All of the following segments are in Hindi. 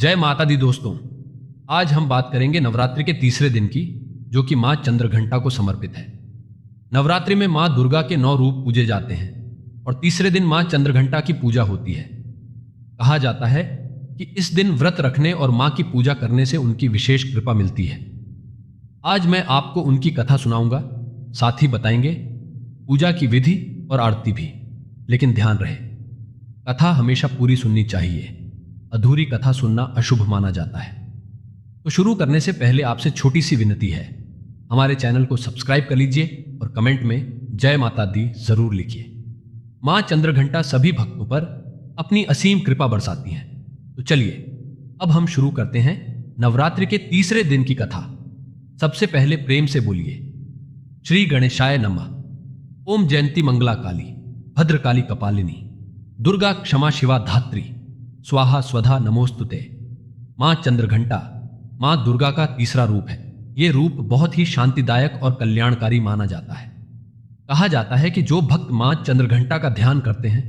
जय माता दी दोस्तों। आज हम बात करेंगे नवरात्रि के तीसरे दिन की, जो कि मां चंद्रघंटा को समर्पित है। नवरात्रि में मां दुर्गा के 9 रूप पूजे जाते हैं और तीसरे दिन मां चंद्रघंटा की पूजा होती है। कहा जाता है कि इस दिन व्रत रखने और मां की पूजा करने से उनकी विशेष कृपा मिलती है। आज मैं आपको उनकी कथा सुनाऊंगा, साथ ही बताएंगे पूजा की विधि और आरती भी। लेकिन ध्यान रहे, कथा हमेशा पूरी सुननी चाहिए। अधूरी कथा सुनना अशुभ माना जाता है। तो शुरू करने से पहले आपसे छोटी सी विनती है, हमारे चैनल को सब्सक्राइब कर लीजिए और कमेंट में जय माता दी जरूर लिखिए। मां चंद्रघंटा सभी भक्तों पर अपनी असीम कृपा बरसाती हैं। तो चलिए अब हम शुरू करते हैं नवरात्रि के तीसरे दिन की कथा। सबसे पहले प्रेम से बोलिए श्री गणेशाय नमः। ओम जयंती मंगला काली, भद्रकाली कपालिनी, दुर्गा क्षमा शिवा धात्री, स्वाहा स्वधा नमोस्तुते। मां चंद्रघंटा मां दुर्गा का तीसरा रूप है। यह रूप बहुत ही शांतिदायक और कल्याणकारी माना जाता है। कहा जाता है कि जो भक्त मां चंद्रघंटा का ध्यान करते हैं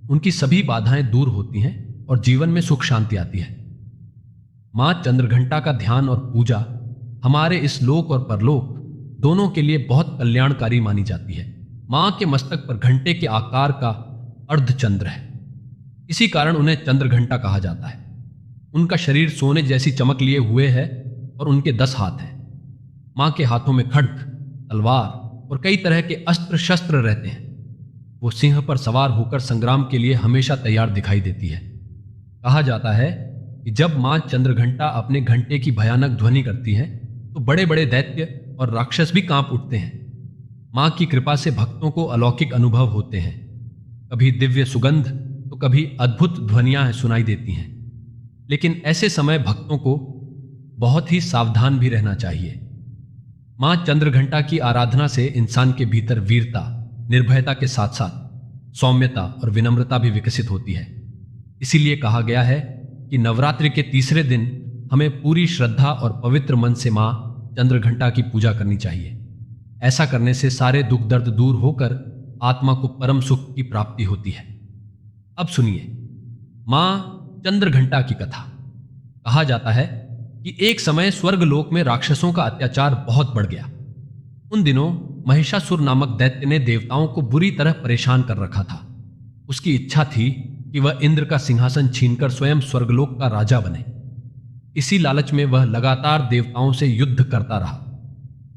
उनकी सभी बाधाएं दूर होती हैं और जीवन में सुख शांति आती है। मां चंद्रघंटा का ध्यान और पूजा हमारे इस लोक और परलोक दोनों के लिए बहुत कल्याणकारी मानी जाती है। मां के मस्तक पर घंटे के आकार का अर्धचंद्र है, इसी कारण उन्हें चंद्रघंटा कहा जाता है। उनका शरीर सोने जैसी चमक लिए हुए है और उनके 10 हाथ हैं। मां के हाथों में खड्ग, तलवार और कई तरह के अस्त्र शस्त्र रहते हैं। वो सिंह पर सवार होकर संग्राम के लिए हमेशा तैयार दिखाई देती है। कहा जाता है कि जब मां चंद्रघंटा अपने घंटे की भयानक ध्वनि करती है तो बड़े बड़े दैत्य और राक्षस भी कांप उठते हैं। मां की कृपा से भक्तों को अलौकिक अनुभव होते हैं। कभी दिव्य सुगंध तो कभी अद्भुत ध्वनियां सुनाई देती हैं। लेकिन ऐसे समय भक्तों को बहुत ही सावधान भी रहना चाहिए। मां चंद्रघंटा की आराधना से इंसान के भीतर वीरता, निर्भयता के साथ साथ सौम्यता और विनम्रता भी विकसित होती है। इसीलिए कहा गया है कि नवरात्रि के तीसरे दिन हमें पूरी श्रद्धा और पवित्र मन से मां चंद्रघंटा की पूजा करनी चाहिए। ऐसा करने से सारे दुख दर्द दूर होकर आत्मा को परम सुख की प्राप्ति होती है। अब सुनिए मां चंद्रघंटा की कथा। कहा जाता है कि एक समय स्वर्गलोक में राक्षसों का अत्याचार बहुत बढ़ गया। उन दिनों महिषासुर नामक दैत्य ने देवताओं को बुरी तरह परेशान कर रखा था। उसकी इच्छा थी कि वह इंद्र का सिंहासन छीनकर स्वयं स्वर्गलोक का राजा बने। इसी लालच में वह लगातार देवताओं से युद्ध करता रहा।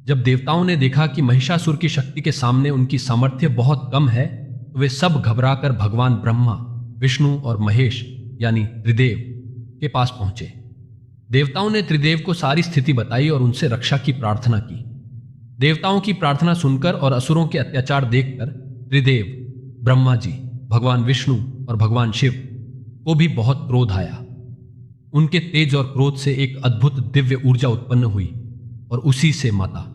जब देवताओं ने देखा कि महिषासुर की शक्ति के सामने उनकी सामर्थ्य बहुत कम है तो वे सब घबराकर भगवान ब्रह्मा, विष्णु और महेश यानी त्रिदेव के पास पहुंचे। देवताओं ने त्रिदेव को सारी स्थिति बताई और उनसे रक्षा की प्रार्थना की। देवताओं की प्रार्थना सुनकर और असुरों के अत्याचार देखकर त्रिदेव, ब्रह्मा जी, भगवान विष्णु और भगवान शिव को भी बहुत क्रोध आया। उनके तेज और क्रोध से एक अद्भुत दिव्य ऊर्जा उत्पन्न हुई और उसी से माता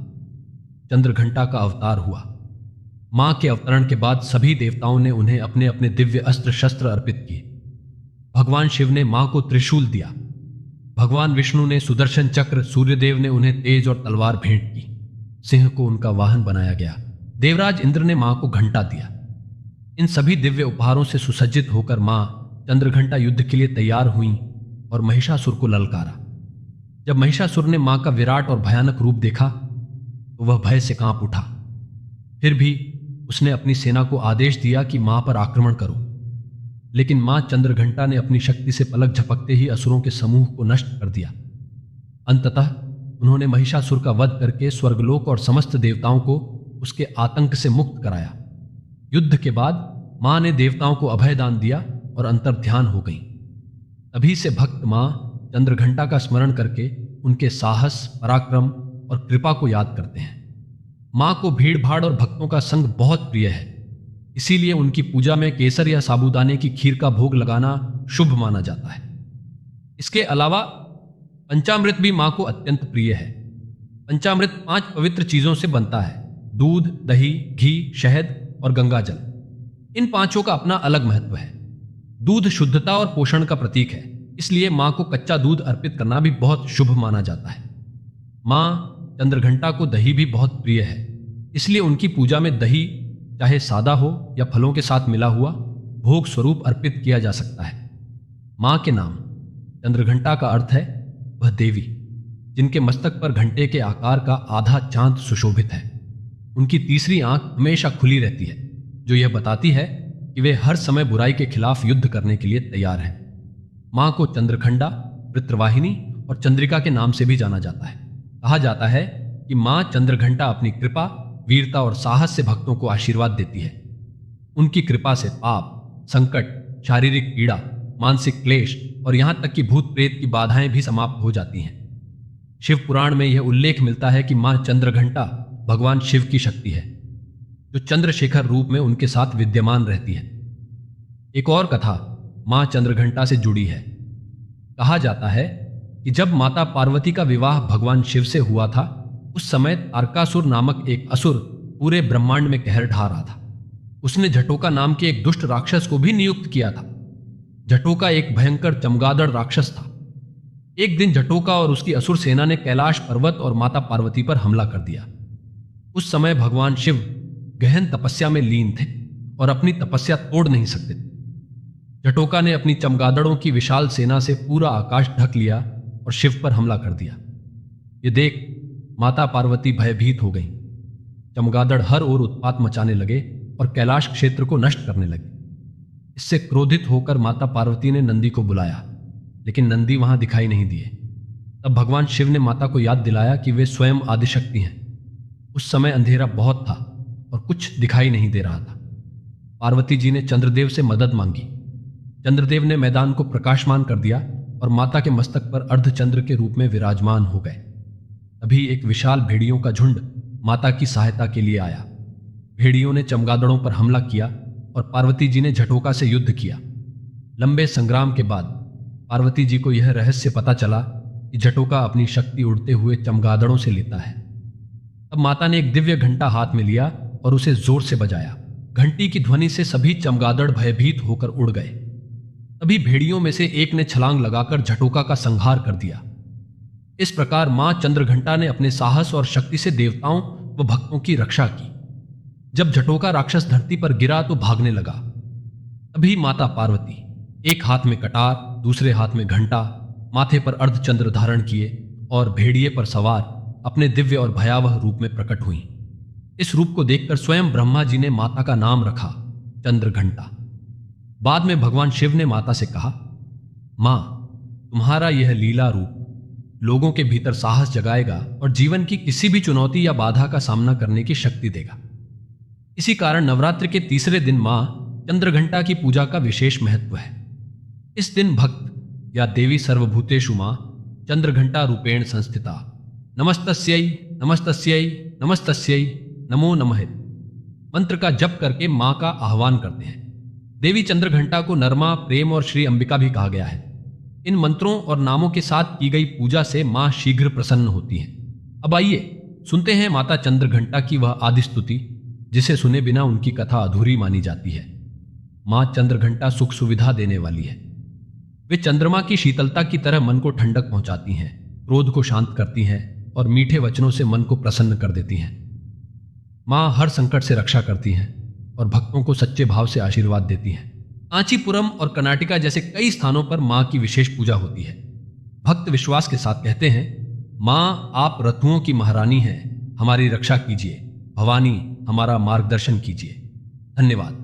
चंद्रघंटा का अवतार हुआ। मां के अवतरण के बाद सभी देवताओं ने उन्हें अपने अपने दिव्य अस्त्र शस्त्र अर्पित किए। भगवान शिव ने मां को त्रिशूल दिया, भगवान विष्णु ने सुदर्शन चक्र, सूर्यदेव ने उन्हें तेज और तलवार भेंट की, सिंह को उनका वाहन बनाया गया, देवराज इंद्र ने मां को घंटा दिया। इन सभी दिव्य उपहारों से सुसज्जित होकर मां चंद्रघंटा युद्ध के लिए तैयार हुई और महिषासुर को ललकारा। जब महिषासुर ने मां का विराट और भयानक रूप देखा तो वह भय से कांप उठा। फिर भी उसने अपनी सेना को आदेश दिया कि मां पर आक्रमण करो। लेकिन मां चंद्रघंटा ने अपनी शक्ति से पलक झपकते ही असुरों के समूह को नष्ट कर दिया। अंततः उन्होंने महिषासुर का वध करके स्वर्गलोक और समस्त देवताओं को उसके आतंक से मुक्त कराया। युद्ध के बाद मां ने देवताओं को अभय दान दिया और अंतर्ध्यान हो गई। तभी से भक्त मां चंद्रघंटा का स्मरण करके उनके साहस, पराक्रम और कृपा को याद करते हैं। मां को भीड़ भाड़ और भक्तों का संग बहुत प्रिय है। इसीलिए उनकी पूजा में केसर या साबूदाने की खीर का भोग लगाना शुभ माना जाता है। इसके अलावा पंचामृत भी मां को अत्यंत प्रिय है। पंचामृत 5 पवित्र चीजों से बनता है: दूध, दही, घी, शहद और गंगाजल। इन पांचों का अपना अलग महत्व है। दूध शुद्धता और पोषण का प्रतीक है, इसलिए मां को कच्चा दूध अर्पित करना भी बहुत शुभ माना जाता है। मां चंद्रघंटा को दही भी बहुत प्रिय है, इसलिए उनकी पूजा में दही चाहे सादा हो या फलों के साथ मिला हुआ भोग स्वरूप अर्पित किया जा सकता है। मां के नाम चंद्रघंटा का अर्थ है वह देवी जिनके मस्तक पर घंटे के आकार का आधा चांद सुशोभित है। उनकी तीसरी आंख हमेशा खुली रहती है, जो यह बताती है कि वे हर समय बुराई के खिलाफ युद्ध करने के लिए तैयार हैं। मां को चंद्रखंडा, वृत्रवाहिनी और चंद्रिका के नाम से भी जाना जाता है। कहा जाता है कि मां चंद्रघंटा अपनी कृपा, वीरता और साहस से भक्तों को आशीर्वाद देती है। उनकी कृपा से पाप, संकट, शारीरिक पीड़ा, मानसिक क्लेश और यहां तक कि भूत प्रेत की बाधाएं भी समाप्त हो जाती हैं। शिव पुराण में यह उल्लेख मिलता है कि मां चंद्रघंटा भगवान शिव की शक्ति है, जो चंद्रशेखर रूप में उनके साथ विद्यमान रहती है। एक और कथा मां चंद्रघंटा से जुड़ी है। कहा जाता है कि जब माता पार्वती का विवाह भगवान शिव से हुआ था, उस समय तारकासुर नामक एक असुर पूरे ब्रह्मांड में कहर ढा रहा था। उसने जटोका नाम के एक दुष्ट राक्षस को भी नियुक्त किया था। जटोका एक भयंकर चमगादड़ राक्षस था। एक दिन जटोका और उसकी असुर सेना ने कैलाश पर्वत और माता पार्वती पर हमला कर दिया। उस समय भगवान शिव गहन तपस्या में लीन थे और अपनी तपस्या तोड़ नहीं सकते थे। जटोका ने अपनी चमगादड़ों की विशाल सेना से पूरा आकाश ढक लिया और शिव पर हमला कर दिया। ये देख माता पार्वती भयभीत हो गईं। चमगादड़ हर ओर उत्पात मचाने लगे और कैलाश क्षेत्र को नष्ट करने लगे। इससे क्रोधित होकर माता पार्वती ने नंदी को बुलाया, लेकिन नंदी वहां दिखाई नहीं दिए। तब भगवान शिव ने माता को याद दिलाया कि वे स्वयं आदिशक्ति हैं। उस समय अंधेरा बहुत था और कुछ दिखाई नहीं दे रहा था। पार्वती जी ने चंद्रदेव से मदद मांगी। चंद्रदेव ने मैदान को प्रकाशमान कर दिया और माता के मस्तक पर अर्धचंद्र के रूप में विराजमान हो गए। तभी एक विशाल भेड़ियों का झुंड माता की सहायता के लिए आया। भेड़ियों ने चमगादड़ों पर हमला किया और पार्वती जी ने जटोका से युद्ध किया। लंबे संग्राम के बाद पार्वती जी को यह रहस्य पता चला कि जटोका अपनी शक्ति उड़ते हुए चमगादड़ों से लेता है। तब माता ने एक दिव्य घंटा हाथ में लिया और उसे जोर से बजाया। घंटी की ध्वनि से सभी चमगादड़ भयभीत होकर उड़ गए। तभी भेड़ियों में से एक ने छलांग लगाकर जटोका का संहार कर दिया। इस प्रकार मां चंद्रघंटा ने अपने साहस और शक्ति से देवताओं व भक्तों की रक्षा की। जब जटोका राक्षस धरती पर गिरा तो भागने लगा। तभी माता पार्वती एक हाथ में कटार, दूसरे हाथ में घंटा, माथे पर अर्धचंद्र धारण किए और भेड़िए पर सवार अपने दिव्य और भयावह रूप में प्रकट हुई। इस रूप को देखकर स्वयं ब्रह्मा जी ने माता का नाम रखा चंद्रघंटा। बाद में भगवान शिव ने माता से कहा, मां, तुम्हारा यह लीला रूप लोगों के भीतर साहस जगाएगा और जीवन की किसी भी चुनौती या बाधा का सामना करने की शक्ति देगा। इसी कारण नवरात्र के तीसरे दिन मां चंद्रघंटा की पूजा का विशेष महत्व है। इस दिन भक्त या देवी सर्वभूतेषु मां चंद्रघंटा रूपेण संस्थिता नमस्तस्यै नमस्तस्यै नमस्तस्यै नमो नमः मंत्र का जप करके मां का आह्वान करते हैं। देवी चंद्रघंटा को नरमा, प्रेम और श्री अंबिका भी कहा गया है। इन मंत्रों और नामों के साथ की गई पूजा से मां शीघ्र प्रसन्न होती है। अब आइए सुनते हैं माता चंद्रघंटा की वह आदि स्तुति जिसे सुने बिना उनकी कथा अधूरी मानी जाती है। मां चंद्रघंटा सुख सुविधा देने वाली है। वे चंद्रमा की शीतलता की तरह मन को ठंडक पहुंचाती हैं, क्रोध को शांत करती हैं और मीठे वचनों से मन को प्रसन्न कर देती हैं। मां हर संकट से रक्षा करती हैं और भक्तों को सच्चे भाव से आशीर्वाद देती हैं। कांचीपुरम और कर्नाटका जैसे कई स्थानों पर मां की विशेष पूजा होती है। भक्त विश्वास के साथ कहते हैं, मां आप रथुओं की महारानी हैं, हमारी रक्षा कीजिए। भवानी हमारा मार्गदर्शन कीजिए। धन्यवाद।